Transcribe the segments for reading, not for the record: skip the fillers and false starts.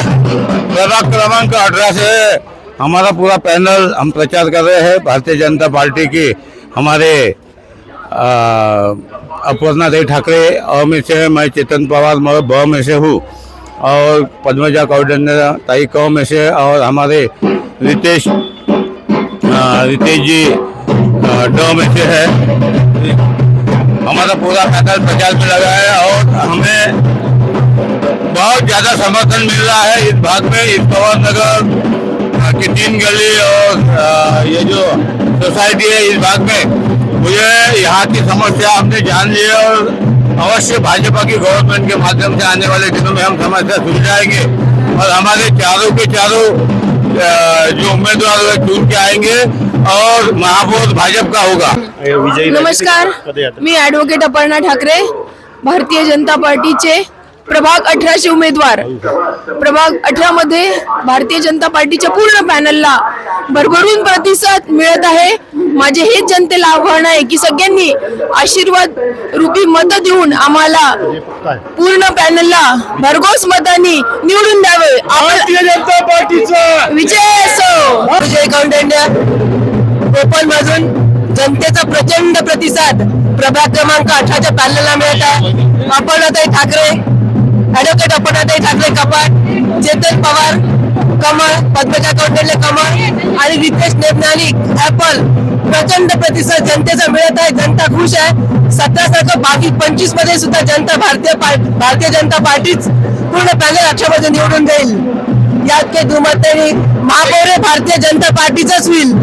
प्रभाग क्रमांक 18 से हमारा पूरा पैनल हम प्रचार कर रहे हैं भारतीय जनता पार्टी की। हमारे अपर्णा देवी ठाकरे अ में से, मैं चेतन पवार ब में से हूँ, और पद्मजा कौंडिन्य ताई क में से, और हमारे रितेश जी ड में से है। हमारा पूरा पैनल प्रचार में लगा है और हमें बहुत ज़्यादा समर्थन मिल रहा है इस भाग में। इस पवार नगर की 3 गली और ये जो सोसाइटी है इस भाग में, मुझे यहाँ की समस्या हमने जान ली है और अवश्य भाजपा की गवर्नमेंट के माध्यम से आने वाले दिनों में हम समस्या सुलझाएंगे और हमारे चारों के चारों जो उम्मीदवार चुन के आएंगे और महापौर भाजपा का होगा। नमस्कार, मी ॲडव्होकेट अपर्णा ठाकरे, भारतीय जनता पार्टीचे प्रभाग 18चे उमेदवार। प्रभाग 18 मध्ये भारतीय जनता पार्टीच्या पूर्ण पॅनलला भरभरून प्रतिसाद मिळत आहे। माझे हेच जनतेला आव्हान आहे की सगळ्यांनी आशीर्वाद रूपी मत देऊन आम्हाला पूर्ण पॅनलला भरघोस मतांनी निवडून द्यावे। भारतीय जनता पार्टीचा विजय असो। विजय कौंडिन्य कोकण मधून जनतेचा प्रचंड प्रतिसाद प्रभाग क्रमांक 18च्या पॅनलला मिळत आहे। अपर्णाताई ठाकरे, ॲडव्होकेट अपर्णाताई ठाकरे कपाट, चेतन पवार कमळ, पद्मजा कौंडिन्य कमळ आणि रितेश नेमनानी ॲपल प्रचंड प्रतिसाद जनतेचा मिळत आहे। जनता खुश आहे। 17 सारखं बाकी 25 मध्ये सुद्धा जनता भारतीय जनता पार्टीच पूर्ण पॅनल 18 मध्ये निवडून जाईल। यात काही दुमत नाही, महापौर भारतीय जनता पार्टीचाच होईल।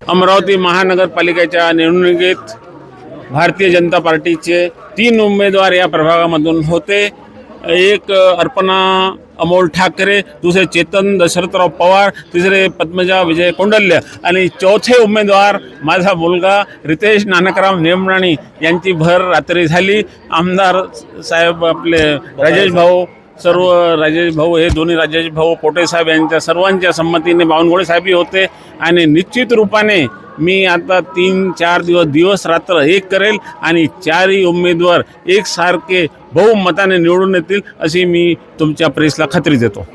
अमरावती महानगरपालिकेच्या निवडणुकीत भारतीय जनता पार्टीचे 3 उमेदवार या प्रभागामधून होते। एक अर्पणा अमोल ठाकरे, दुसरे चेतन दशरथराव पवार, तिसरे पद्मजा विजय कौंडल्य आणि चौथे उमेदवार माझा मुलगा रितेश नानकराव नेमराणी यांची भर रात्री झाली। आमदार साहेब आपले राजेश भाऊ, सर्व राजेश भाऊ हे दोन्ही राजेश भाऊ पोटे साहेब यांच्या सर्वांच्या संमतीने बावनकुळे साहेबही होते आणि निश्चित रूपाने मी आता 3-4 दिवस रात्र एक करेल आणि 4ही उमेदवार एकसारखे बहुमताने निवडून येतील अशी मी तुमच्या प्रेसला खात्री देतो।